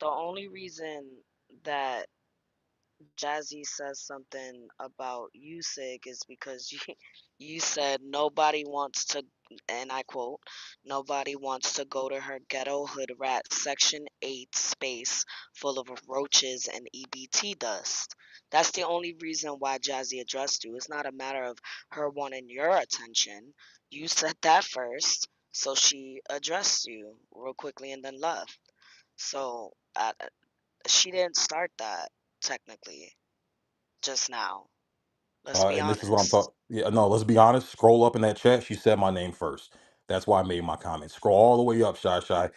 The only reason that Jazzy says something about you, Sig, is because you said nobody wants to, and I quote, nobody wants to go to her ghetto hood rat section 8 space full of roaches and EBT dust. That's the only reason why Jazzy addressed you. It's not a matter of her wanting your attention. You said that first, so she addressed you real quickly and then left. So she didn't start that technically just now. Let's be And this is what I'm honest. talking. Yeah, no, let's be honest. Scroll up in that chat. She said my name first. That's why I made my comment. Scroll all the way up, Shy Shy.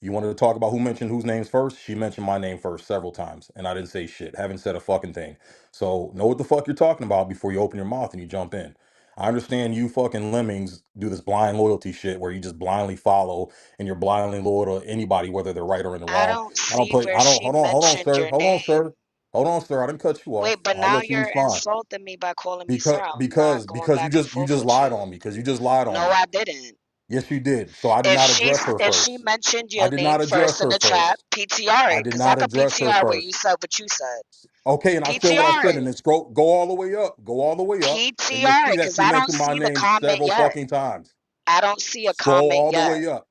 You wanted to talk about who mentioned whose names first? She mentioned my name first several times, and I didn't say shit. Haven't said a fucking thing. So know what the fuck you're talking about before you open your mouth and you jump in. I understand you fucking lemmings do this blind loyalty shit where you just blindly follow and you're blindly loyal to anybody, whether they're right or in the I wrong. don't I don't see play. where I don't. she Hold on, mentioned sir. your name. Hold on, sir. I didn't cut you Wait, off. but I'll now let you you're respond. insulting me by calling me Because sir. I'm not because going because you back and just you forth just with lied you. on me. Because you just lied No, on me. I didn't. Yes, you did. So I did not address her If she first. mentioned I your did name not address first in her the chat, first. PTR I it, did because I not could address her PTR where you first. said what you said. Okay, and I said what I PTR said, and it. then scroll, go all the way up, go all the way up, and you'll PTR see it, that because she I don't mentioned my see the name comment several yet. fucking times. I don't see a Scroll comment all the yet. way up.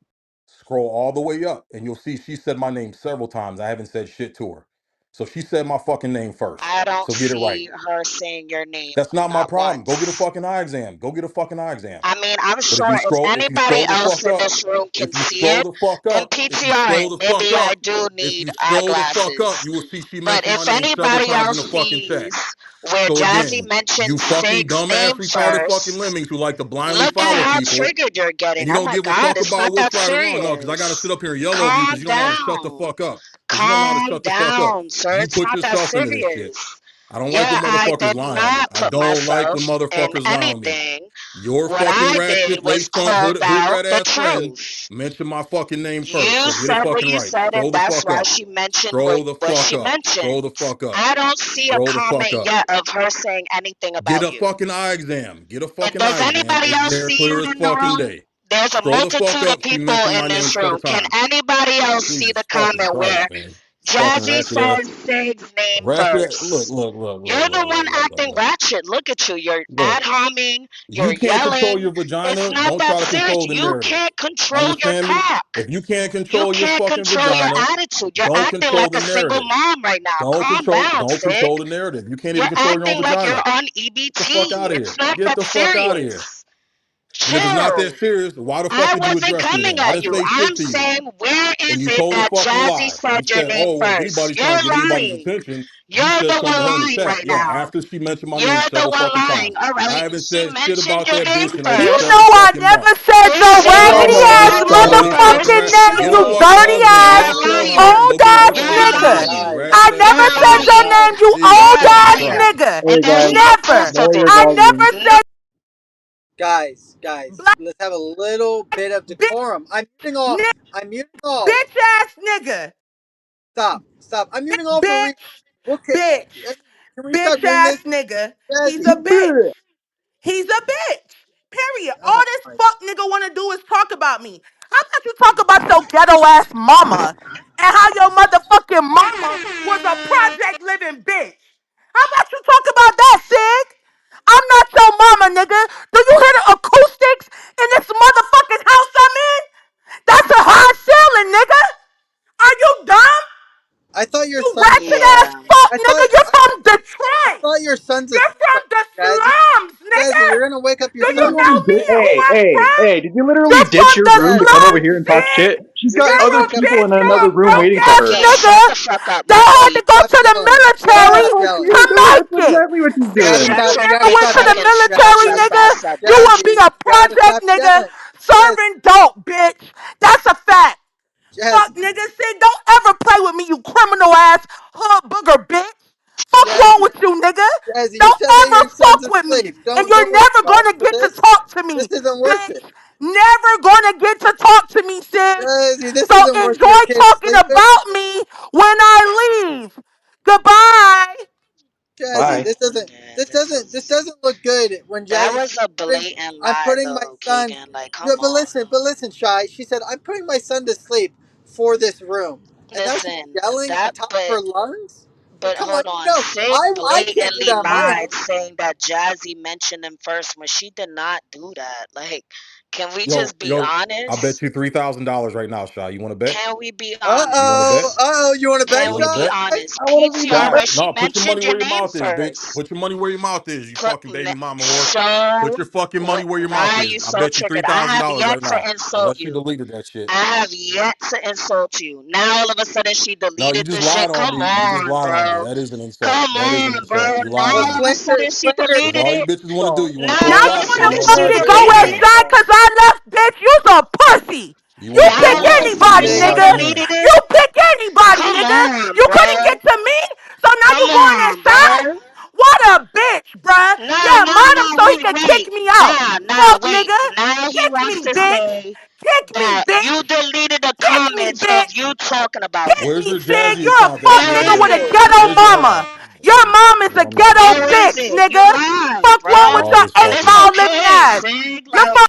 Scroll all the way up, and you'll see she said my name several times. I haven't said shit to her. So she said my fucking name first. I don't So get it right. see her saying your name That's not my not problem. Go get a once. fucking eye exam. Go get a fucking eye exam. I mean, I'm But if sure you if scroll, if you anybody scroll the else fuck in up, this room can if you see scroll it, the fuck then up, if you PTR scroll it. the fuck Maybe I up, do if need you scroll the fuck up, eyeglasses. you will see she But mentioned my if name several anybody times in else the fucking chat. sees where So Jazzy again, mentioned you fucking Sig's dumbass name retarded fucking first, lemmings who like to blindly look at follow how people, triggered you're and getting. you Oh don't my give a God, fuck it's about not what's that right or wrong. No, because I gotta serious. sit up here and yell over you because Calm you don't know how to shut the down. fuck up. Because you don't know how to Calm shut the fuck up. down, sir. You It's put not that yourself into this shit. serious. I don't like Yeah, when I motherfuckers did lie on me. not I put don't like when myself in motherfuckers lie on me. anything. Your What fucking I ratchet did was waist front called hood out rat the ass friend truth. mentioned my fucking name first. You So get it said what fucking you right. said, and Scroll the that's fuck why up. she mentioned Scroll the what fuck she up. Scroll mentioned. the fuck up. I don't see a Scroll the fuck comment up. yet of her saying anything Get about a you. fucking eye exam. Get a And fucking does eye exam. anybody It's else there see clear it as in the fucking room? day. There's a Scroll the fuck multitude of up. She people mentioned in my name this several room. Can times. anybody else see Jesus the fucking comment where Christ, man. Fucking Jazzy ratchet ass. says Sig's name Ratchet. Look, first? look, look, You're look, the look, one look, look, look, acting look. ratchet. Look at you. You're ad Look. homing. You're You can't control yelling. your It's vagina. not Don't that try to serious. control the You narrative. can't control your Understand me? cock. If you can't You control your can't fucking control your vagina, attitude. You're don't acting control like the a single narrative. mom right now. Don't Calm control down, don't Sig. control the narrative. You can't even You're control your own acting like you're vagina. on Get the fuck EBT. out of It's here. not Get that the fuck out of here. serious. And if it's not Chill. that serious, why the fuck I did you wasn't address me coming then? I at didn't you. say shit I'm to you. saying, where And is you it told a that fucking Jazzy lie. You said your said, name oh, well, if first? anybody's trying to You're get anybody's lying. attention, you You're said the something to one her in the lying chat. right Yeah, now. after she mentioned my name You're the several one fucking lying. times. All I right. haven't She said shit mentioned about your that name bitch in over You first. know 7 I fucking never months. said Did your she So hold raggedy on, mention ass your hold on. Let name me motherfucking first? name, get you a fucking dirty eye exam. You're Get ass, a scale lying. on. old Go get a ass fucking eye You're nigga. exam, you lying. rat I face never You're fucking said your lemming. lying. name, you Jesus old You're fucking ass lying. Christ. nigga. And Hey there's guys, no Never. proof of lower your it. I never volume. said Guys, black let's have a little bit of bitch, decorum. I'm muting all. I'm muting all. bitch ass nigga. Stop. I'm muting all for a reason. Bitch, Okay, bitch, can we stop bitch doing ass this? nigga. He's Jazzy. a bitch. He's a bitch. Period. All Oh this my. fuck nigga wanna do is talk about me. How about you talk about your ghetto ass mama and how your motherfucking mama was a project living bitch? How about you talk about that, Sig? I'm not your mama, nigga. Do you hear the acoustics in this motherfucking house I'm in? That's a high ceiling, nigga. Are you dumb? I thought your You son. ratchet ass Yeah. fuck, I nigga. thought. You're from I Detroit. thought your son's You're from asleep. the Jazzy. slums, Jazzy, nigga. you're gonna wake up Do your you son. know Literally me did. and who Hey, I'm hey, from? hey! Did you literally You're ditch from your the room to Jazzy, come over slums, here and talk Sig. shit? She's you're got gonna You're other a wake up people your in bitch. son. You're another a room broke waiting for ass her. Okay, nigga shut the fuck up, that had to Jazzy. go Stop to the yelling. military Stop Yeah, to yelling. she's doing. make That's it. exactly what she's See, Gotta if doing. you stop. Jazzy, You never gotta please went stop to the yelling. fucking shut up military, your Jazzy. nigga, fast up, you would be Jazzy. Jazzy. a You gotta project stop nigga yelling. Jazz. serving dope, bitch. That's a fact. Fuck, Jazzy. nigga. See, don't ever play with me, you criminal ass hood booger bitch. Fuck wrong Jazzy. with you, nigga? Jazzy, you Don't said that ever your son's fuck with me. asleep. And Don't you're waste never time gonna for get to this. talk to This me, isn't worth bitch. it. Never gonna get to talk to me, sis. Jazzy, this So isn't worth your enjoy kid talking sleeping. about me when I leave. Goodbye. Jazzy, Bye. this doesn't Yeah, this this doesn't this is doesn't look good when that Jazzy was says a blatant I'm lie putting my though, son. Kagan. Like, Yeah, come but on. listen, Shy. She said I'm putting my son to sleep for this room. and now she's Listen, yelling at the that top of but her lungs. but Come on, hold on. no, Sig I can't do blatantly that in my lied house. saying that Jazzy mentioned him first when she did not do that. Like, can we Yo, just be yo, I bet honest? you $3,000 right now, Shy. You want to bet? Can we be You want to bet? honest? You want to bet, You Can want we to be Sean? bet? honest? I want to PTR Shy, where read she no, put your money mentioned your where your name mouth is, bitch. first. Put your money where your mouth is, you fucking baby mama whore. Put So, your fucking money where your mouth why are is. you I so bet you three triggered? I thousand have dollars yet right to now. insult Unless she you. deleted that shit. I have yet to insult you. Now all of a sudden she No, you deleted the just lied shit. on Come me. You just on, lied on me. bro. That is an insult. Come That is an on, insult. bro. You lied Now well, on all me. of a sudden she slander is That's deleted all you it. bitches want to do. insult. You want to Now talk Now all you of a shop, but you wanna sudden don't want to she have fucking the go shit in where your deleted mouth. it. Shy, cause I left, bitch. You's a pussy. You pick Now Nah, you anybody, want to Sig have nigga. the man. deleted You it. pick anybody, Come nigga. on, You couldn't bro. get to me, so now Come you going at on, Shy? bro. What a bitch, bruh. No, Yeah, no, mod him no, so he wait, could kick wait. me out. Nah, Fuck, wait. nigga. Now he Kick wants me, to bitch. say Kick me, that you bitch. deleted the Kick me, comments of bitch. you talking about Kick him. Where's me, your Sig. Jazzy You're a account at, fuck Where nigga is Sig? with a it? ghetto Where's your hold mama. on? Your mom is Hold a on, I'm about to ghetto show Where you. is bitch, it? You nigga. lying, Fuck wrong bro. with All your this And eight it's fucking. mile living okay, ass. Sig. Your Like, mom.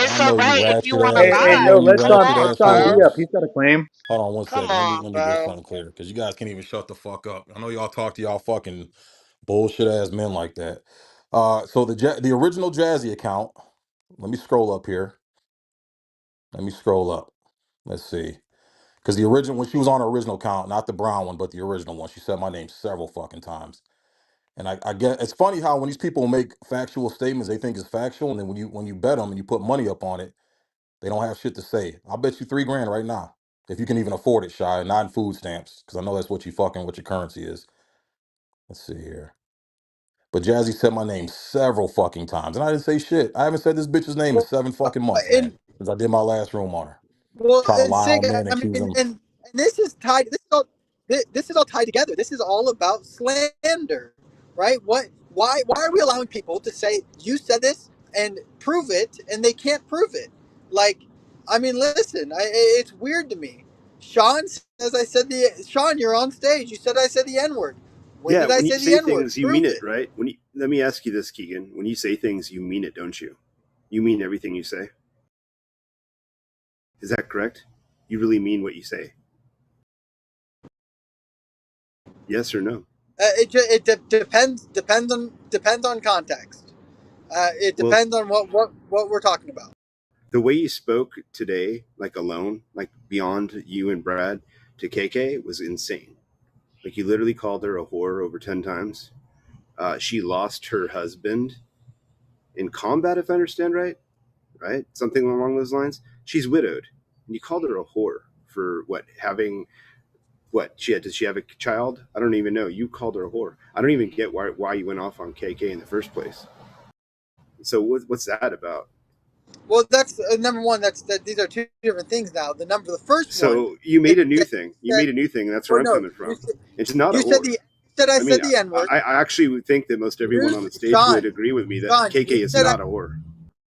I it's know you alright if you ratchet wanna ass. I Hey, know yo, lie. you let's Come ratchet on, let ass Sean bro. be up. hoes. He's got a claim. Hold on one Come second. on, Let me get bro. something clear because you guys can't even shut the fuck up. I know y'all talk to y'all fucking bullshit ass men like that. So the original Jazzy account. Let me scroll up here. Let me scroll up. Let's see. Because the original, when she was on her original account, not the brown one, but the original one, she said my name several fucking times. And I get it's funny how when these people make factual statements, they think it's factual, and then when you bet them and you put money up on it, they don't have shit to say. I'll bet you 3 grand right now if you can even afford it, Shy, not in food stamps, because I know that's what you fucking what your currency is. Let's see here. But Jazzy said my name several fucking times, and I didn't say shit. I haven't said this bitch's name in Well, 7 fucking months, man, and because I did my last room on her, well, trying to and lie Sig, on men and I accuse mean, them. and this is tied. This is all tied together. This is all about slander, right? Why are we allowing people to say you said this and prove it, and they can't prove it? Like, I mean, listen, it's weird to me. Sean says I said the Sean, you're on stage. You said I said the N word. When Yeah, did I when you say the say N word? things, you mean Prove it, it. right? Let me ask you this, Keegan. When you say things, you mean it, don't you? You mean everything you say. Is that correct? You really mean what you say? Yes or no? Depends on context. It Well, depends on what we're talking about. the way you spoke today, like alone, like beyond you and Brad to KK, was insane. Like you literally called her a whore over 10 times. She lost her husband in combat, if I understand right. Right, something along those lines. She's widowed, and you called her a whore for what having what she had. Did she have a child? I don't even know. You called her a whore. I don't even get why you went off on KK in the first place. So what's that about? Well, that's number one. These are two different things now. The first one So you is made a new that thing. you You said, made a new thing, and that's where well, I'm no, coming from. It's not a you said whore. the you said I I mean, said the N word. I actually would think that most everyone on the stage would agree with me that KK is not a whore.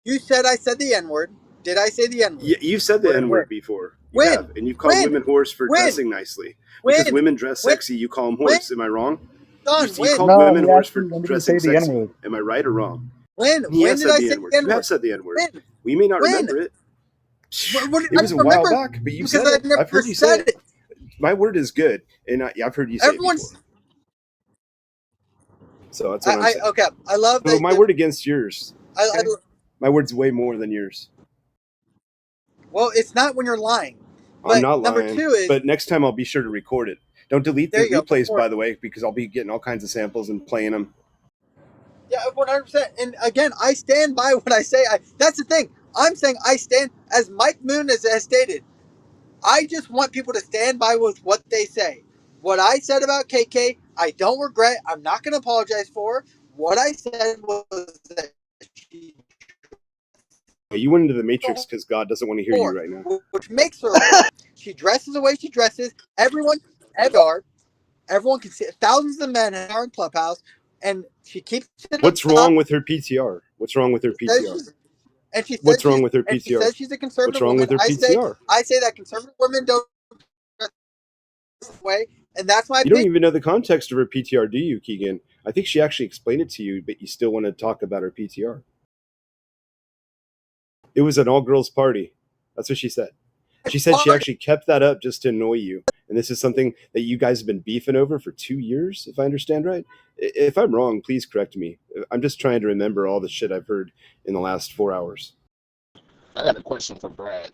You said I said the N word. Did I say the N word? You said the N Where? word before. You When? have, and you've called When? women whores for When? dressing nicely. Because When? women dress When? sexy, you call them When? whores. Am I wrong? Son, You when? called No, women he whores for actually when did he say dressing the N sexy. word? Am I right or wrong? When? He When has did said I the say N word. the N You have word? said the N word. When? We may not When? remember it. It I was a don't while remember back, but you because said I it. I've never heard you say said it. it. My word is good, and I've heard you say it before. Everyone's. So that's what I'm saying. Okay. I love So that. my word against yours. I, Okay, my word's way more than yours. well, it's not when you're lying. I'm But not number lying, two is but next time I'll be sure to record it. Don't delete there the you go. replays, Record. by the way, because I'll be getting all kinds of samples and playing them. Yeah, 100%. And again, I stand by what I say. That's the thing. I'm saying I stand, as Mike Moon has stated, I just want people to stand by with what they say. What I said about KK, I don't regret. I'm not going to apologize for. What I said was that she's You went into the a matrix because God doesn't want to hear whore, you right now. which makes her a whore. She dresses the way she dresses. Everyone can see it. Thousands of men are in Clubhouse, and she keeps it What's up. wrong with her PTR? What's wrong with her Says PTR? she's and she says What's wrong she's with her and she PTR? says she's a What's conservative wrong woman. with her I say PTR? that conservative women don't dress this way, and that's my You don't opinion. even know the context of her PTR, do you, Keegan? I think she actually explained it to you, but you still want to talk about her PTR. It was an all girls party. That's what she said. She said she actually kept that up just to annoy you. And this is something that you guys have been beefing over for 2 years, if I understand right. If I'm wrong, please correct me. I'm just trying to remember all the shit I've heard in the last 4 hours. I got a question for Brad.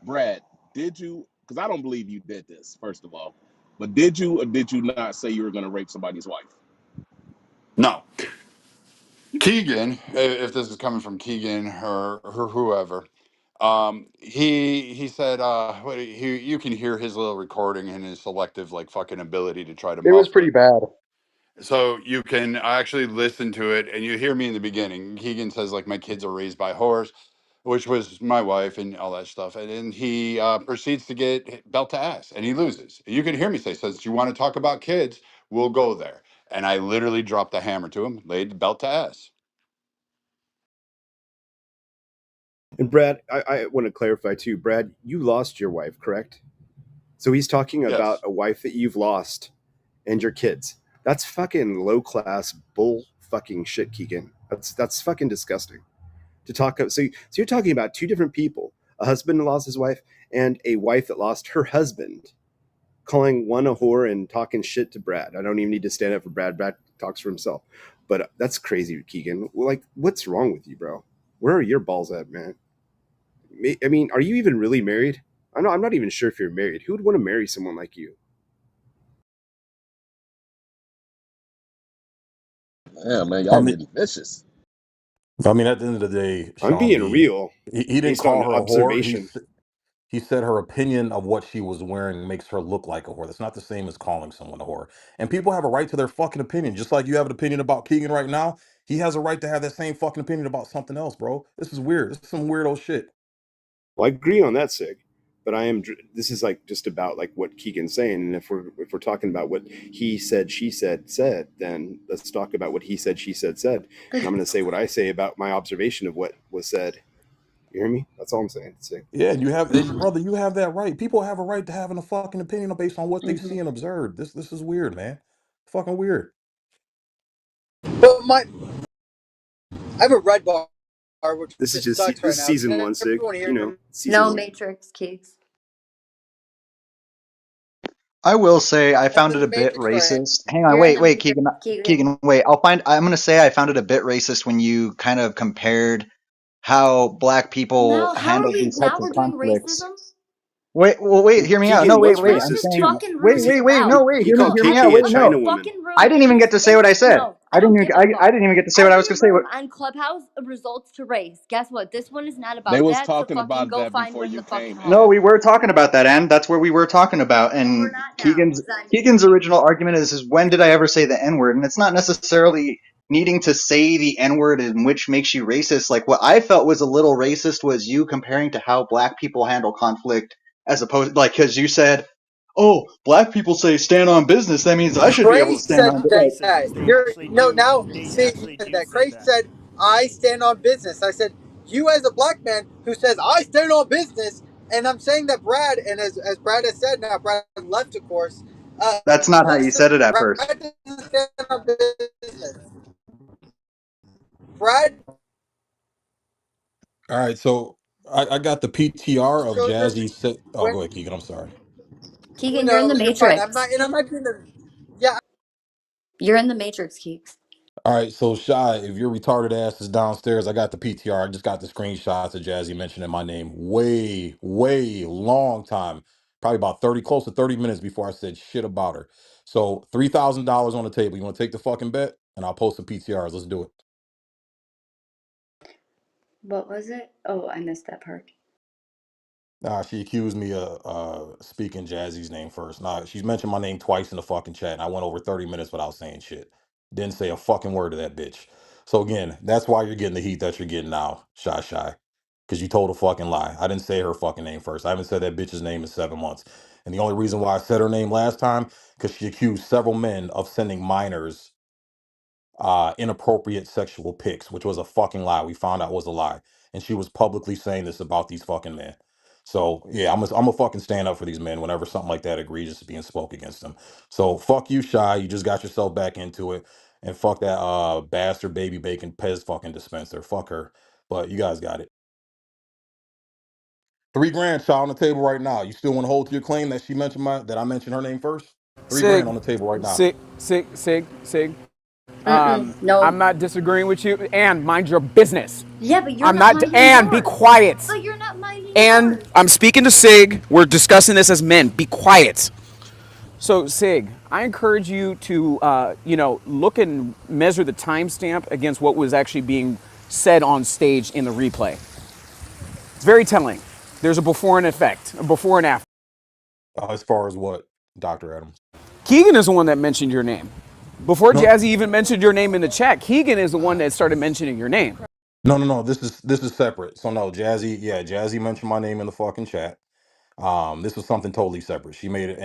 Brad, did you? Because I don't believe you did this. First of all, but did you or did you not say you were going to rape somebody's wife? No, Keegan. If this is coming from Keegan or whoever, he said, you can hear his little recording and his selective like fucking ability to try to It was muffle pretty it. bad. So you can actually listen to it, and you hear me in the beginning. Keegan says like my kids are raised by a horse, which was my wife and all that stuff, and then he proceeds to get belt to ass, and he loses. You can hear me say, "Says you want to talk about kids, we'll go there." And I literally dropped the hammer to him, laid the belt to ass. And Brad, I want to clarify too. Brad, you lost your wife, correct? So he's talking about Yes. a wife that you've lost and your kids. That's fucking low class bull fucking shit, Keegan. That's fucking disgusting. To talk so you're talking about two different people: a husband who lost his wife and a wife that lost her husband, calling one a whore and talking shit to Brad. I don't even need to stand up for Brad. Brad talks for himself. But that's crazy, Keegan. Like, what's wrong with you, bro? Where are your balls at, man? I mean, are you even really married? I'm not even sure if you're married. Who would want to marry someone like you? Yeah, man, I y'all mean, getting vicious. at the end of the day, I'm Sean being B, real he didn't based call on her a whore. observation. He said her opinion of what she was wearing makes her look like a whore. That's not the same as calling someone a whore. And people have a right to their fucking opinion. Just like you have an opinion about Keegan right now, he has a right to have that same fucking opinion about something else, bro. This is weird. This is some weirdo shit. Well, I agree on that, Sig. But this is like just about like what Keegan's saying, and if we're talking about what he said, she said, then let's talk about what he said, she said, and I'm going to say what I say about my observation of what was said. You hear me? That's all I'm saying, Sig. Yeah, and brother, you have that right. People have a right to having a fucking opinion based on what they see and observe. This is weird, man. Fucking weird. But I have a red bar, which This is just just sucks right this is now. season Can one, Sig. everyone hear me? Season No one. Matrix keys. I will say I I'm found it in a the bit Matrix right now. racist. Hang on, You're in wait, the wait, Matrix, Keegan, Keegan. Keegan, wait. I'm gonna say I found it a bit racist when you kind of compared how black people Now, how are handle we? these types Now of we're doing conflicts. racism. Wait, hear me out. No, Keegan was wait. Now I'm you're racist saying, too. fucking rude and wait, loud. no, wait, He hear called me No, out. KK a Wait, you're China no. woman. fucking I rude. didn't even get to say what I said. No, I don't give a fuck. I didn't even get to say what I was gonna Every say. room on Clubhouse results to race. Guess what? This one is not They about was that. So talking fucking about go that find before one in you the fucking came, No, Ann. hallway. we were talking about that, and that's where we were talking about. No, we're And not now. Keegan's 'Cause I'm Keegan's original argument is when did I ever say the N word? And it's not necessarily needing to say the N word in which makes you racist. Like what I felt was a little racist was you comparing to how black people handle conflict as opposed like because you said, "Oh, black people say stand on business. That means I should be able Cray to stand said on." Not Like that. racism. They You're actually no do. now. They See, he actually said do that. say Cray that. said, "I stand on business." I said, "You as a black man who says I stand on business," and I'm saying that Brad, and as Brad has said now, Brad left, of course. that's not how you Listen, said it at Brad first. doesn't stand on business. Brad All right, so I got the PTR of shows her Jazzy. Oh, when go ahead, Keegan. I'm sorry. Keegan, you're in the no, you're fine. I'm Matrix. not, and I'm not doing the. Yeah, You're in the Matrix, Keeks. All right, so Shy, if your retarded ass is downstairs, I got the PTR. I just got the screenshots of Jazzy mentioning my name way long time, probably about 30, close to 30 minutes before I said shit about her. So $3,000 on the table. You want to take the fucking bet? And I'll post the PTRs. Let's do it. What was it? Oh, I missed that part. Nah, she accused me of speaking Jazzy's name first. Nah, she's mentioned my name twice in the fucking chat, and I went over 30 minutes without saying shit. Didn't say a fucking word to that bitch. So again, that's why you're getting the heat that you're getting now, Shy. Because you told a fucking lie. I didn't say her fucking name first. I haven't said that bitch's name in 7 months. And the only reason why I said her name last time, because she accused several men of sending minors inappropriate sexual pics, which was a fucking lie. We found out was a lie, and she was publicly saying this about these fucking men. So yeah, I'm a fucking stand up for these men whenever something like that egregious is being spoke against them. So fuck you, Shy. You just got yourself back into it, and fuck that bastard baby bacon Pez fucking dispenser. Fuck her. But you guys got it. $3 grand, child, on the table right now. You still want to hold to your claim that that I mentioned her name first? 3 grand Sig, on the table right now. Sig. I'm No. not disagreeing with you. And mind your business. Yeah, but you're I'm not not. minding And be yours. quiet. But you're not minding And yours. I'm speaking to Sig. We're discussing this as men. Be quiet. So, Sig, I encourage you to, look and measure the timestamp against what was actually being said on stage in the replay. It's very telling. There's a before and effect, a before and after. As far as what, Dr. Adams? Keegan is the one that mentioned your name. Before No, Jazzy even mentioned your name in the chat, Keegan is the one that started mentioning your name. no. This is separate. So no, Jazzy. Yeah, Jazzy mentioned my name in the fucking chat. This was something totally separate. She made it,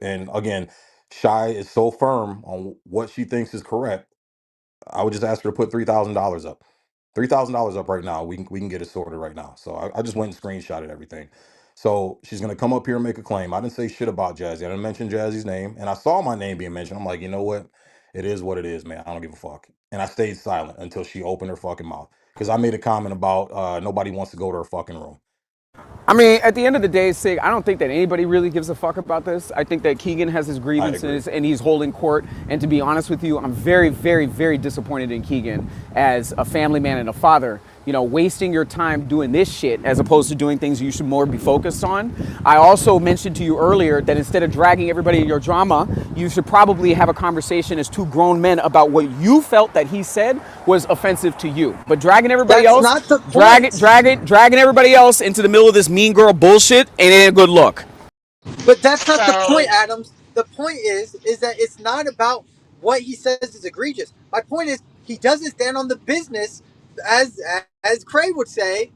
and again, Shy is so firm on what she thinks is correct. I would just ask her to put $3,000 up. $3,000 up right now. We can get it sorted right now. So I just went and screenshotted everything. So she's gonna come up here and make a claim. I didn't say shit about Jazzy. I didn't mention Jazzy's name, and I saw my name being mentioned. I'm like, you know what? It is what it is, man. I don't give a fuck. And I stayed silent until she opened her fucking mouth because I made a comment about nobody wants to go to her fucking room. I mean, at the end of the day, Sig, I don't think that anybody really gives a fuck about this. I think that Keegan has his I agree. grievances and he's holding court. And to be honest with you, I'm very, very, very disappointed in Keegan as a family man and a father. Wasting your time doing this shit as opposed to doing things you should more be focused on. I also mentioned to you earlier that instead of dragging everybody in your drama, you should probably have a conversation as two grown men about what you felt that he said was offensive to you. But dragging everybody That's else, not the point. dragging everybody else into the middle of this mean girl bullshit ain't a good look. But that's not the point, So Adams. The point is that it's not about what he says is egregious. My point is he doesn't stand on the business, as as Craig would say,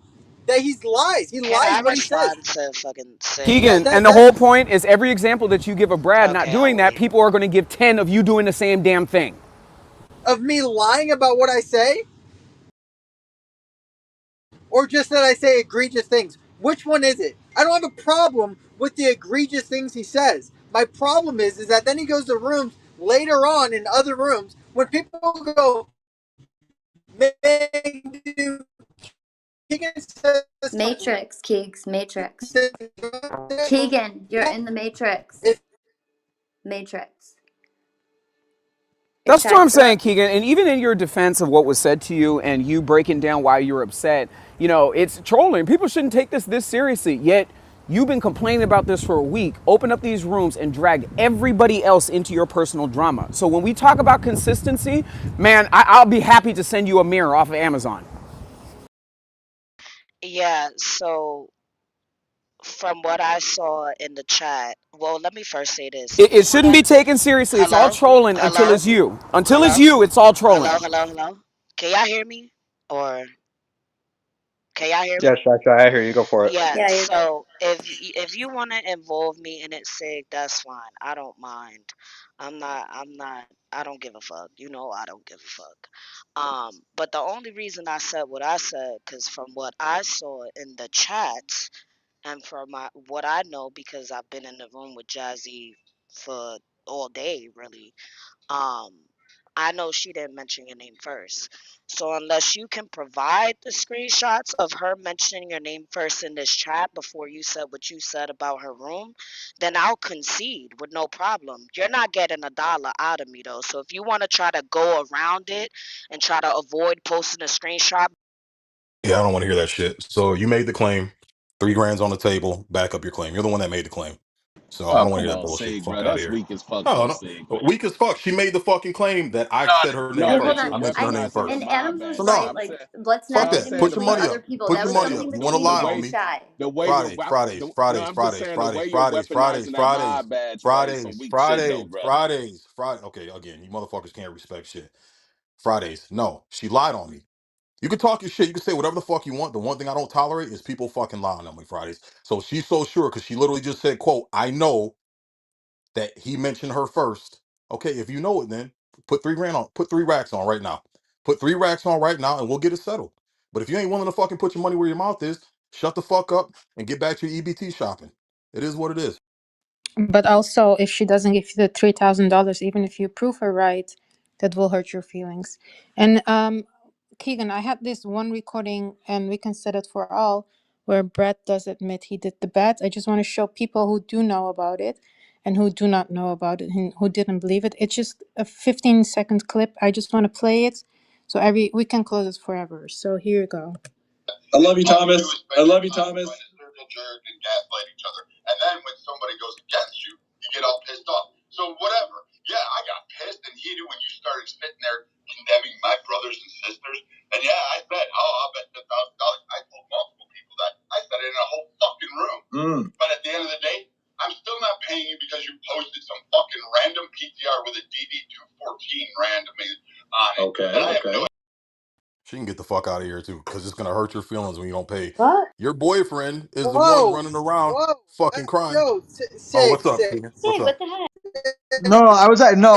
that he's lies. He can lies I what he says. respond to fucking Sig? That Keegan, and that the that. whole point is every example that you give of Brad not Okay, I'll doing that, wait. people are going to give 10 of you doing the same damn thing. Of me lying about what I say, or just that I say egregious things. Which one is it? I don't have a problem with the egregious things he says. My problem is that then he goes to rooms later on in other rooms when people go, man, dude, Keegan says something. Matrix, Keegs, Matrix. Keegan, you're in the Matrix. If Matrix. That's what I'm Exactly. saying, Keegan. And even in your defense of what was said to you and you breaking down why you're upset, it's trolling. People shouldn't take this seriously. Yet you've been complaining about this for a week. Open up these rooms and drag everybody else into your personal drama. So when we talk about consistency, man, I'll be happy to send you a mirror off of Amazon. Yeah, so from what I saw in the chat, well, let me first say this. It shouldn't be taken seriously. It's all Hello? trolling until Hello? it's you. Until it's Hello? you, it's all trolling. Hello? Can y'all hear me? Or can y'all hear Yeah, me? Shy Shy, I hear you. Go for it. Yeah, Yeah, you're good. so if you want to involve me in it, Sig, that's fine. I don't mind. I don't give a fuck. I don't give a fuck. But the only reason I said what I said, because from what I saw in the chats and from what I know, because I've been in the room with Jazzy for all day, really. Um, I know she didn't mention your name first. So unless you can provide the screenshots of her mentioning your name first in this chat before you said what you said about her room, then I'll concede with no problem. You're not getting $1 out of me though. So if you want to try to go around it and try to avoid posting a screenshot. Yeah, I don't want to hear that shit. So you made the claim, $3 grand's on the table. Back up your claim. You're the one that made the claim. So I Oh, don't want to come hear that on, bullshit. Sig, bro. Fuck out of That's here. weak as fuck, No, though, no, Sig, bro. weak as fuck. She made the fucking claim that I No, said her name Okay, no, hold that first. you on. I mentioned her I name weaponized it first. in and my Adams was So bad, bro. right. no, I'm Like, saying, let's no, fuck not I'm get that. into saying Put the your it with money way, other up. people. Put That your was no, money something up. You between want to the you lie on and way, me? Shy. the way you're, Fridays, Fridays, no, Fridays, I'm just Fridays, saying the way Fridays, you're Fridays, weaponizing Fridays, that mod Fridays, badge, bro, is some Fridays, weak shit, though, Fridays, bro. Fridays, Friday. Okay, again, you motherfuckers can't respect shit. Fridays. No, she lied on me. You can talk your shit. You can say whatever the fuck you want. The one thing I don't tolerate is people fucking lying on me Fridays. So she's so sure because she literally just said, "quote I know that he mentioned her first." Okay, if you know it, then put 3 grand on. Put 3 racks on right now. Put 3 racks on right now, and we'll get it settled. But if you ain't willing to fucking put your money where your mouth is, shut the fuck up and get back to your EBT shopping. It is what it is. But also, if she doesn't give you the $3,000, even if you prove her right, that will hurt your feelings. And Keegan, I had this one recording, and we can set it for all, where Brett does admit he did the bad. I just want to show people who do know about it and who do not know about it and who didn't believe it. It's just a 15-second clip. I just want to play it so we can close it forever. So here you go. I love you, Thomas. I love you, Thomas. Jerk and gaslight each other. And then when somebody goes against you, you get all pissed off. So whatever. Yeah, I got pissed and heated when you started sitting there condemning my brothers and sisters. And yeah, I said, oh, I'll bet $10,000. I told multiple people that. I said it in a whole fucking room. But at the end of the day, I'm still not paying you because you posted some fucking random PTR with a DD214 randomly on it. Okay. And I have no. She can get the fuck out of here too, because it's gonna hurt your feelings when you don't pay. What? Your boyfriend is the one Whoa, running around whoa, fucking crying. yo, Oh, Sig, what's up, Sig. Keegan? What's Sig, up? what the heck? No,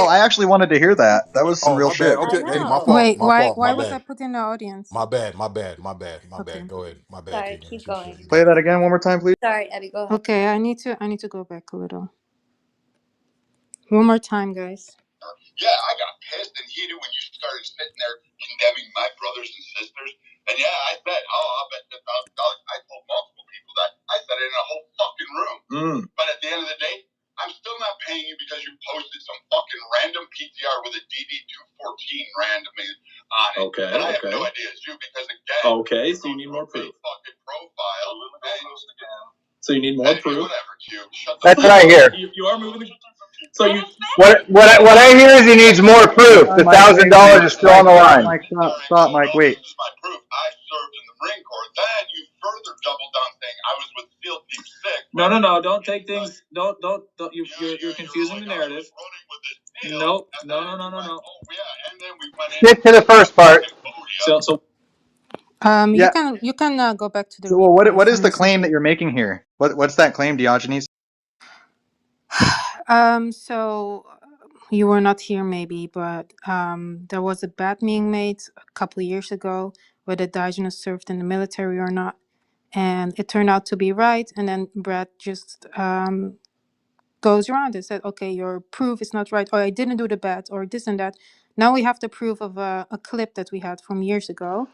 I actually wanted to hear that. That was some Oh, real my bad. shit. I Okay, hey, my know. fault. Wait, My fault. why My was I bad. put in the audience? My bad. My bad. My bad. My Okay. bad. Go ahead. My bad, Sorry, Keegan. keep It's your shit. going. You Play got it. that again one more time, please. Sorry, Abby, go ahead. Okay, I need to go back a little. One more time, guys. Yeah, I got pissed and heated when you started sitting there condemning my brothers and sisters. And yeah, I said, oh, I'll bet $10,000. I told multiple people that. I said it in a whole fucking room. But at the end of the day, I'm still not paying you because you posted some fucking random PTR with a DD214 randomly on it. Okay. And I have no idea it's you because again. Okay, so you need more proof. Fucking profile. So you need more proof. Whatever, Q. Shut the That's what I hear. You are moving. So you. What I hear is he needs more Hang proof. on, The Mike. thousand Wait, dollars Mike. is still on Mike, the stop. line. Mike, stop. Stop, Mike. Wait. This is my proof. I served in the Marine Corps. Then you further doubled down saying I was with SEAL Team 6. No. Don't take things. Don't. You're confusing the narrative. No. Oh yeah, and then we went in. Stick to the first part. So You Yeah. can go back to the So, well, what replays is and the listen claim to that it. you're making here? What's that claim, Diogenes? So you were not here maybe, but there was a bet being made a couple of years ago whether Diogenes served in the military or not, and it turned out to be right. And then Brad just goes around and said, "Okay, your proof is not right, or I didn't do the bet, or this and that." Now we have the proof of a clip that we had from years ago,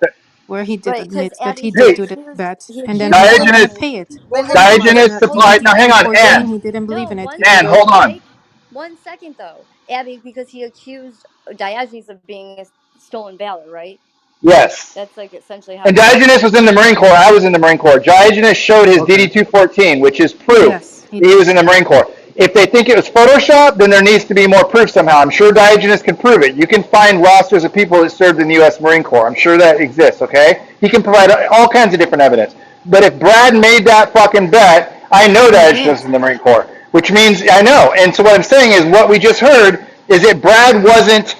where he did Right, because admit that Abby, he did Hey, do the bet, he and then accused he well, didn't Diogenes, Diogenes. pay it. Wait, hold He on, did Sig. Diogenes the Hold on. supplied. Now, hang on, DD214. Ann. He didn't believe No, in it. one He paid Ann, it. second, hold on. Sig. 1 second, though. Abby, because he accused Diogenes of being a stolen valor, right? Yes. That's like essentially how And it works. Diogenes was in the Marine Corps. I was in the Marine Corps. Diogenes showed his Okay. DD-214, which is proof Yes, he that he did. was in the Marine Corps. If they think it was Photoshop, then there needs to be more proof somehow. I'm sure Diogenes can prove it. You can find rosters of people that served in the U.S. Marine Corps. I'm sure that exists, okay? He can provide all kinds of different evidence. But if Brad made that fucking bet, I know He Diogenes did. was in the Marine Corps, which means I know. And so what I'm saying is what we just heard is that Brad wasn't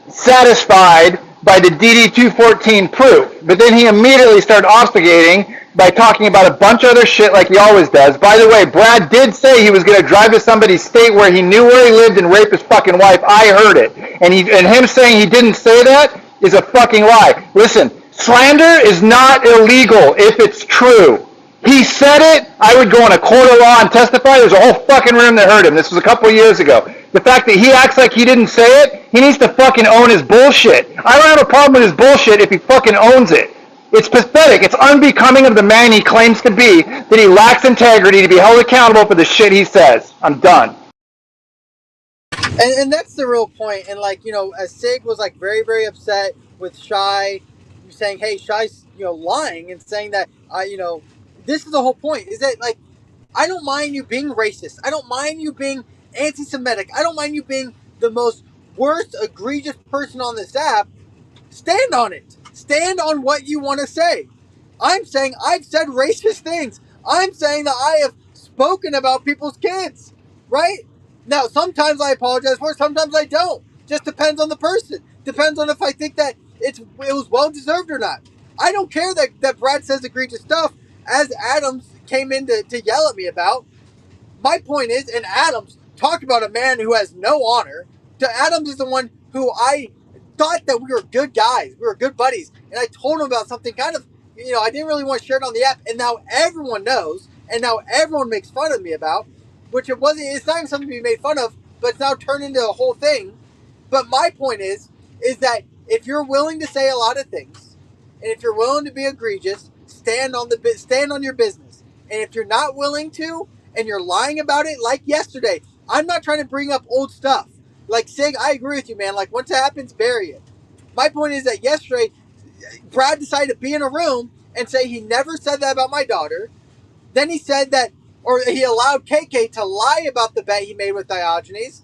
satisfied by the DD-214 proof, but then he immediately started obfuscating by talking about a bunch of other shit like he always does. By the way, Brad did say he was going to drive to somebody's state where he knew where he lived and rape his fucking wife. I heard it. And him saying he didn't say that is a fucking lie. Listen, slander is not illegal if it's true. He said it. I would go in a court of law and testify. There's a whole fucking room that heard him. This was a couple of years ago. The fact that he acts like he didn't say it, he needs to fucking own his bullshit. I don't have a problem with his bullshit if he fucking owns it. It's pathetic. It's unbecoming of the man he claims to be that he lacks integrity to be held accountable for the shit he says. I'm done. and that's the real point. And like as Sig was like very very upset with Shy, saying, "Hey, Shy's lying," and saying that this is the whole point. Is that like I don't mind you being racist. I don't mind you being anti-Semitic. I don't mind you being the most worst egregious person on this app. Stand on it. Stand on what you want to say. I'm saying I've said racist things. I'm saying that I have spoken about people's kids. Right? Now, sometimes I apologize for it, sometimes I don't. Just depends on the person. Depends on if I think that it was well deserved or not. I don't care that Brad says egregious stuff, as Adams came in to yell at me about. My point is, and Adams talked about a man who has no honor. Adams is the one who I thought that we were good guys, we were good buddies, and I told him about something kind of, I didn't really want to share it on the app, and now everyone knows, and now everyone makes fun of me about, which it wasn't. It's not even something to be made fun of, but it's now turned into a whole thing. But my point is that if you're willing to say a lot of things, and if you're willing to be egregious, stand on your business. And if you're not willing to, and you're lying about it, like yesterday, I'm not trying to bring up old stuff. Like Sig, I agree with you, man. Like once it happens, bury it. My point is that yesterday, Brad decided to be in a room and say he never said that about my daughter. Then he said that, or he allowed KK to lie about the bet he made with Diogenes.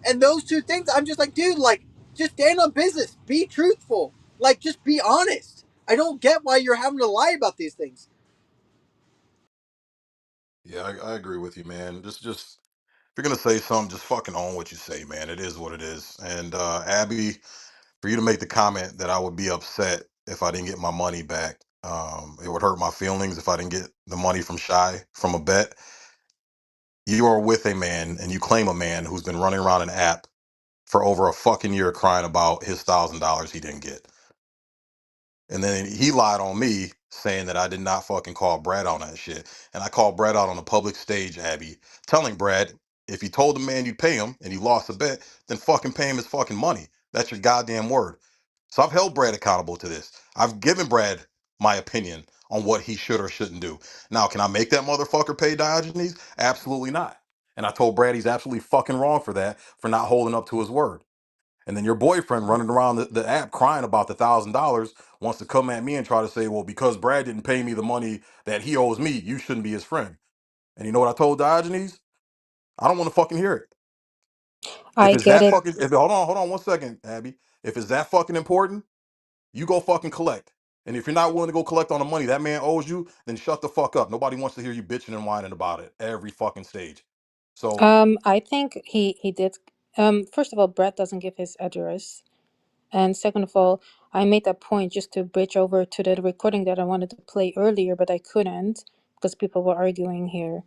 And those two things, I'm just like, dude, like, just stand on business. Be truthful. Like, just be honest. I don't get why you're having to lie about these things. Yeah, I agree with you, man. Just if you're gonna say something, just fucking own what you say, man. It is what it is. And Abby, for you to make the comment that I would be upset if I didn't get my money back, it would hurt my feelings if I didn't get the money from Shy from a bet. You are with a man and you claim a man who's been running around an app for over a fucking year crying about his $1,000 he didn't get. And then he lied on me saying that I did not fucking call Brad on that shit. And I called Brad out on a public stage, Abby, telling Brad, if you told the man you'd pay him and you lost a bet, then fucking pay him his fucking money. That's your goddamn word. So I've held Brad accountable to this. I've given Brad my opinion on what he should or shouldn't do. Now, can I make that motherfucker pay Diogenes? Absolutely not. And I told Brad he's absolutely fucking wrong for that, for not holding up to his word. And then your boyfriend running around the app crying about the $1,000 wants to come at me and try to say, well, because Brad didn't pay me the money that he owes me, you shouldn't be his friend. And you know what I told Diogenes? I don't want to fucking hear it. If I it's get that it. fucking, if hold on 1 second, Abby. If it's that fucking important, you go fucking collect. And if you're not willing to go collect on the money that man owes you, then shut the fuck up. Nobody wants to hear you bitching and whining about it every fucking stage. So I think he did. First of all, Brett doesn't give his address, and second of all, I made that point just to bridge over to the recording that I wanted to play earlier, but I couldn't because people were arguing here.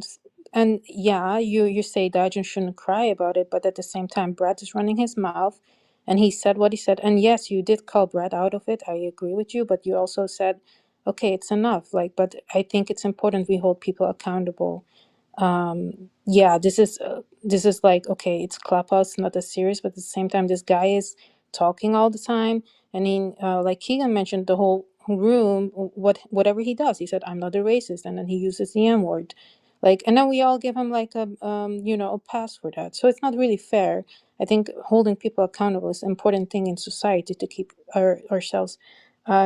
S- and yeah, you say Dajin shouldn't cry about it, but at the same time, Brad is running his mouth, and he said what he said. And yes, you did call Brad out of it. I agree with you, but you also said, okay, it's enough. Like, but I think it's important we hold people accountable. Yeah, this is like, okay, it's Clubhouse, not as serious, but at the same time, this guy is talking all the time, and he, like Keegan mentioned, the whole room, whatever he does, he said, I'm not a racist, and then he uses the N word, like, and then we all give him like a a pass for that. So it's not really fair. I think holding people accountable is an important thing in society to keep ourselves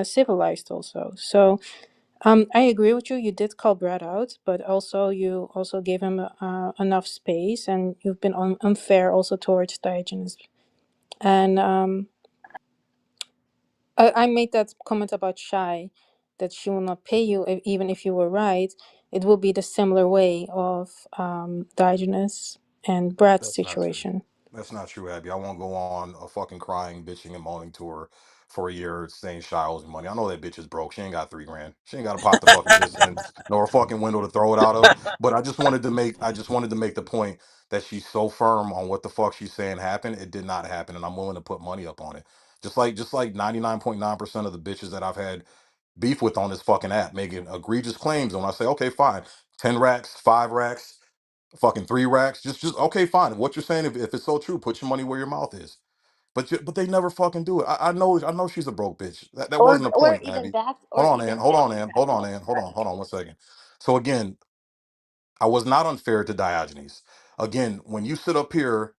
civilized also. So I agree with you. You did call Brad out, but also you also gave him enough space, and you've been unfair also towards Diogenes. And I made that comment about Shy, that she will not pay you even if you were right. It will be the similar way of Diogenes and Brad's that's not true. situation. That's not true, Abby. I won't go on a fucking crying, bitching, and moaning to her for a year saying Shy owes me money. I know that bitch is broke. She ain't got 3 grand. She ain't got to pop the fucking piston nor a fucking window to throw it out of. But I just wanted to make the point that she's so firm on what the fuck she's saying happened. It did not happen, and I'm willing to put money up on it. Just like 99.9% of the bitches that I've had beef with on this fucking app making egregious claims. And when I say, okay, fine, 10 racks, 5 racks, fucking 3 racks. Just okay, fine. What you're saying, if it's so true, put your money where your mouth is. But they never fucking do it. I know she's a broke bitch. That wasn't the Or point, even Abby. that, Hold or on, Ann. even Hold that, on, Ann. Hold on, Ann. Hold on 1 second. So again, I was not unfair to Diogenes. Again, when you sit up here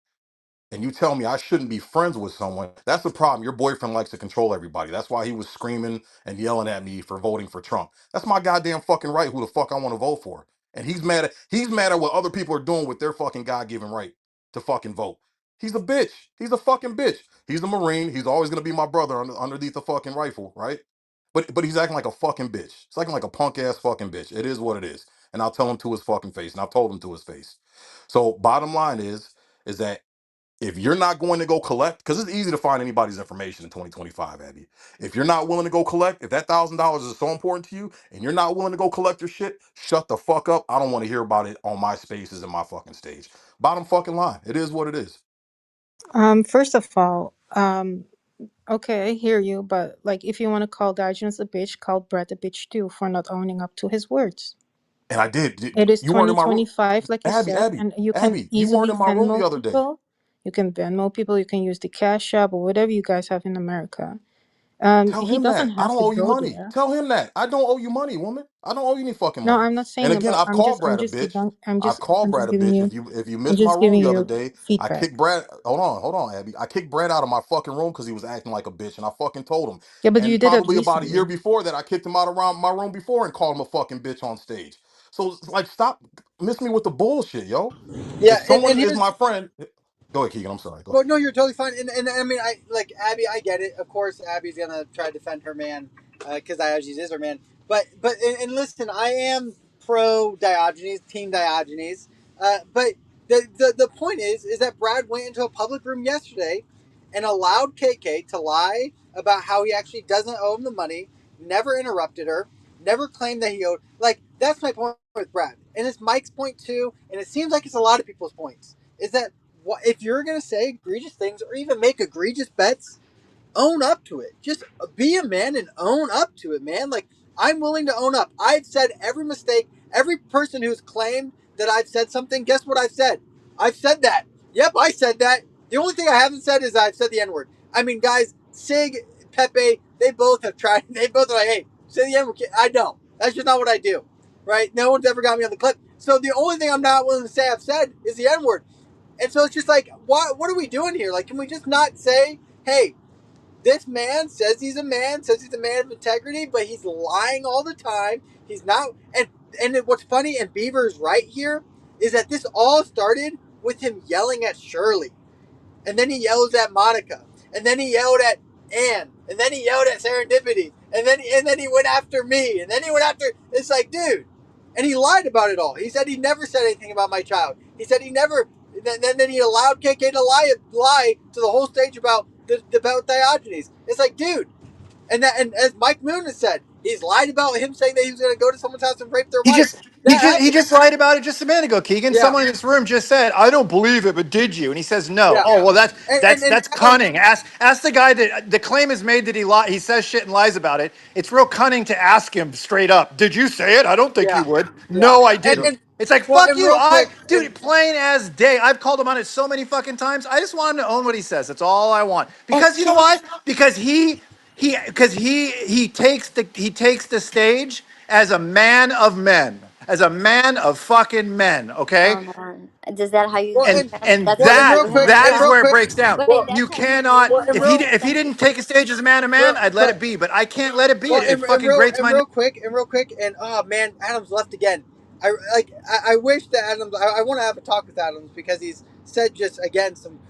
and you tell me I shouldn't be friends with someone, that's the problem. Your boyfriend likes to control everybody. That's why he was screaming and yelling at me for voting for Trump. That's my goddamn fucking right who the fuck I want to vote for. And he's mad at what other people are doing with their fucking God-given right to fucking vote. He's a bitch. He's a fucking bitch. He's a Marine. He's always gonna be my brother underneath the fucking rifle, right? But he's acting like a fucking bitch. He's acting like a punk ass fucking bitch. It is what it is. And I'll tell him to his fucking face. And I've told him to his face. So bottom line is that if you're not going to go collect, because it's easy to find anybody's information in 2025, Abby. If you're not willing to go collect, if that $1,000 is so important to you and you're not willing to go collect your shit, shut the fuck up. I don't want to hear about it on my spaces and my fucking stage. Bottom fucking line. It is what it is. First of all, okay, I hear you, but like, if you want to call Diogenes a bitch, call Brad a bitch too for not owning up to his words. And I did. It is You weren't in my room. 2025, like you Abby, said, Abby, and you can Abby, you weren't easily in my room the Venmo other day. people. You can Venmo people. You can use the Cash App or whatever you guys have in America. Tell He him doesn't that. I have don't to owe you go money. there. Tell him that. I don't owe you money, woman. I don't owe you any fucking No, money. I'm not And saying again, about. I've called I'm Brad a just bitch. debunk. I've called I'm just Brad a giving bitch. you. If you I'm missed my just room giving the other you day, I feedback. kicked Brad. Hold on, Abby. I kicked Brad out of my fucking room because he was acting like a bitch, and I fucking told him. Yeah, but you And did it probably about a year recently. before that, I kicked him out around my room before and called him a fucking bitch on stage. So it's like, stop miss me with the bullshit, yo. Yeah, If someone and is here's my friend, go ahead, Keegan. I'm sorry. Go well, ahead. no, you're totally fine. And I mean, I like Abby. I get it. Of course, Abby's gonna try to defend her man because Diogenes is her man. But and listen, I am pro Diogenes, team Diogenes. But the point is that Brad went into a public room yesterday and allowed KK to lie about how he actually doesn't owe him the money. Never interrupted her. Never claimed that he owed. Like that's my point with Brad, and it's Mike's point too. And it seems like it's a lot of people's points. Is that if you're gonna say egregious things or even make egregious bets, own up to it. Just be a man and own up to it, man. Like I'm willing to own up. I've said every mistake. Every person who's claimed that I've said something, guess what I've said? I've said that. Yep, I said that. The only thing I haven't said is I've said the N word. I mean, guys, Sig, Pepe, they both have tried. They both are like, hey, say the N word. I don't. That's just not what I do. Right? No one's ever got me on the clip. So the only thing I'm not willing to say I've said is the N word. And so it's just like, what are we doing here? Like, can we just not say, hey, this man says he's a man of integrity, but he's lying all the time. He's not. What's funny, and Beaver's right here, is that this all started with him yelling at Shirley, and then he yells at Monica, and then he yelled at Anne, and then he yelled at Serendipity, and then he went after me, and then he went after. It's like, dude, and he lied about it all. He said he never said anything about my child. He said he never. Then he allowed KK to lie to the whole stage about Diogenes. It's like, dude, and as Mike Moon has said, he's lied about him saying that he was going to go to someone's house and rape their He wife. just he That just he happened. just lied about it just a minute ago, Keegan. Yeah, Someone in this room just said, "I don't believe it, but did you?" And he says, "No." yeah, Oh well, that's and that's and and, that's and cunning. Ask the guy that the claim is made that he says shit and lies about it. It's real cunning to ask him straight up. Did you say it? I don't think yeah, you would. yeah, No, I and didn't. and It's like well, fuck and you. real quick, and Dude, plain as day. I've called him on it so many fucking times. I just want him to own what he says. That's all I want. And Because you know why? Because he takes the stage as a man of men, as a man of fucking men. Okay, oh man, is that how you well, view and him? That's how well, you and real view quick, him that and is now? real where it quick, breaks down. Wait, well, You that's how you view cannot well, him? and if he real, if he didn't take a stage as a real, man, I'd let but it be. But I can't let it be. well, It fucking grates and my. real quick, and oh man, Adams left again. I wish that Adams. I want to have a talk with Adams because he's said just again some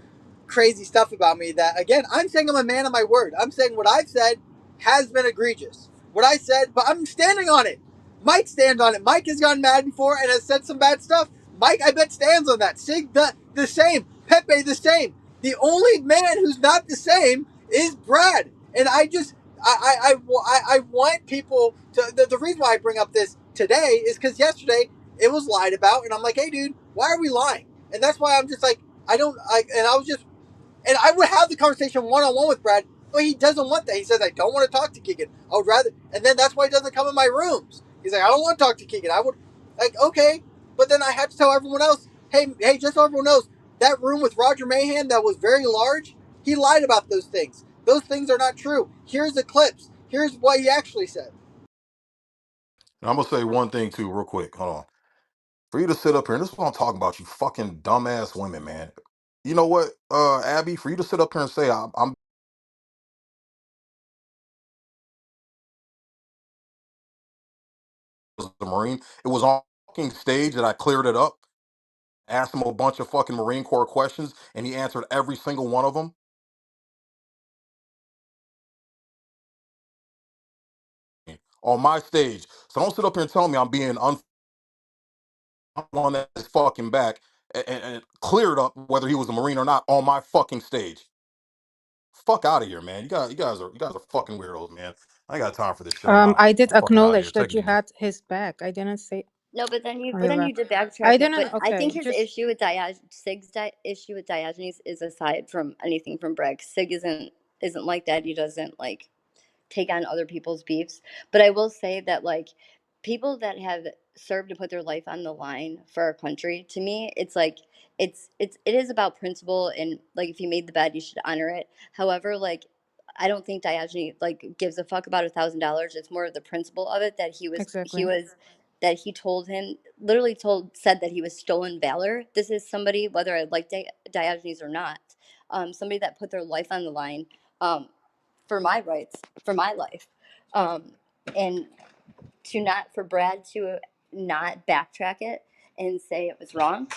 crazy stuff about me that again I'm saying I'm a man of my word. I'm saying what I've said has been egregious. What I said, but I'm standing on it. Mike stands on it. Mike has gotten mad before and has said some bad stuff. Mike, I bet, stands on that. Sig the same. Pepe the same. The only man who's not the same is Brad. And I just I want people to the reason why I bring up this today is because yesterday it was lied about and I'm like, hey dude, why are we lying? And that's why I'm just like I don't I and I was just and I would have the conversation one on one with Brad, but he doesn't want that. He says, I don't want to talk to Keegan. I would rather, and then that's why he doesn't come in my rooms. He's like, I don't want to talk to Keegan. I would, like, okay. But then I had to tell everyone else, hey, just so everyone knows, that room with Roger Mahan that was very large, he lied about those things. Those things are not true. Here's the clips. Here's what he actually said. And I'm gonna say one thing too, real quick. Hold on. For you to sit up here, and this is what I'm talking about, you fucking dumbass women, man. You know what, Abby? For you to sit up here and say I'm a Marine, it was on fucking stage that I cleared it up, asked him a bunch of fucking Marine Corps questions, and he answered every single one of them on my stage. So don't sit up here and tell me I'm being one that is fucking back and cleared up whether he was a Marine or not on my fucking stage. Fuck out of here, man. You guys are fucking weirdos, man. I ain't got time for this shit. I did I'm fucking out of here. acknowledge Take that it you easy. had his back. I didn't say. No, but then you Oh, but you're then back. you did I backtrack it. didn't. But I think Okay, his just issue with issue with Diogenes is aside from anything from Bragg. Sig isn't like that. He doesn't like take on other people's beefs. But I will say that like people that have served and put their life on the line for our country, to me, it's like it is about principle and like if you made the bed, you should honor it. However, like I don't think Diogenes like gives a fuck about $1,000. It's more of the principle of it that he Exactly. was that he told him literally told said that he was stolen valor. This is somebody, whether I like Diogenes or not, somebody that put their life on the line, um, for my rights, for my life, um, and to not for Brad to not backtrack it and say it was wrong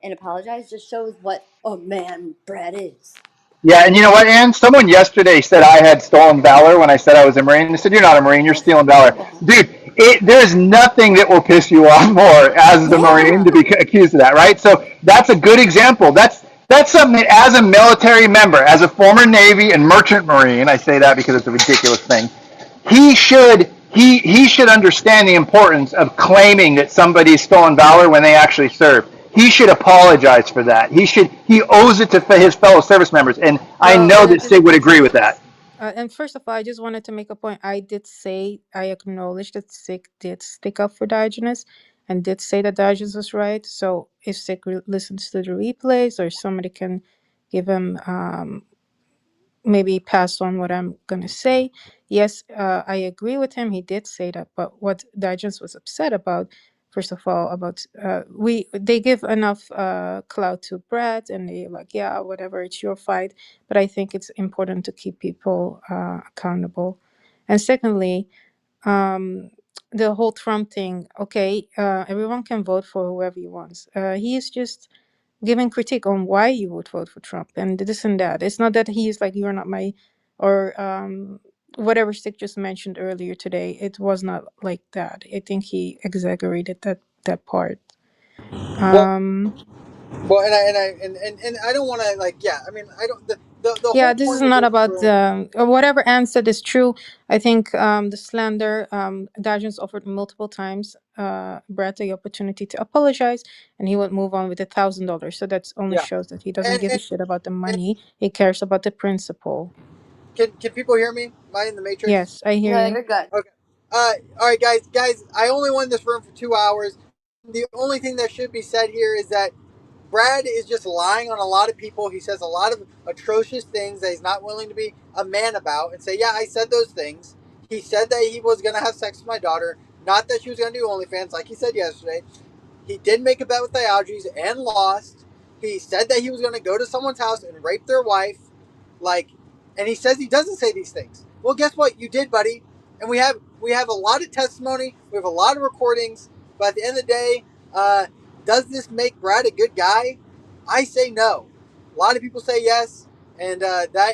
and apologize just shows what a man Brad is. Yeah, and you know what, Ann? Someone yesterday said I had stolen valor when I said I was a Marine. They said, "You're not a Marine, you're That's stealing valor." horrible. Dude, there's nothing that will piss you off more as the Marine Yeah. to be accused of that, right? So that's a good example. That's something that as a military member, as a former Navy and merchant Marine, I say that because it's a ridiculous thing, he should understand the importance of claiming that somebody's stolen valor when they actually serve. He should apologize for that. He owes it to his fellow service members, and I Well, know that Sig would agree with that. and first of all, I just wanted to make a point. I did say I acknowledged that Sick did stick up for Diogenes and did say that Diogenes was right. So if Sick listens to the replays, or somebody can give him maybe pass on what I'm gonna say. Yes, I agree with him. He did say that, but what Digest was upset about, first of all, about they give enough clout to Brad, and they like, yeah, whatever, it's your fight. But I think it's important to keep people accountable. And secondly, um, the whole Trump thing. Okay, everyone can vote for whoever he wants. He is just giving critique on why you would vote for Trump and this and that. It's not that he's like, you're not my, or whatever Stick just mentioned earlier today. It was not like that. I think he exaggerated that part. Well, Um, and I don't want to like, yeah. I mean, I don't. The yeah, whole this is point of not this about room. whatever Anne said is true. I think the slander, Dajens offered multiple times Brad the opportunity to apologize, and he would move on with $1,000. So that only Yeah, shows that he doesn't and give a and shit about the and money. He cares about the principle. can people hear me? Am I in the matrix? Yes, I hear No, you. you're good. Okay. All right, guys. I only won this room for 2 hours. The only thing that should be said here is that Brad is just lying on a lot of people. He says a lot of atrocious things that he's not willing to be a man about and say, yeah, I said those things. He said that he was going to have sex with my daughter, not that she was going to do OnlyFans, like he said yesterday. He did make a bet with Diogenes and lost. He said that he was going to go to someone's house and rape their wife. Like, and he says he doesn't say these things. Well, guess what? You did, buddy. And we have a lot of testimony. We have a lot of recordings. But at the end of the day, does this make Brad a good guy? I say no. A lot of people say yes, and that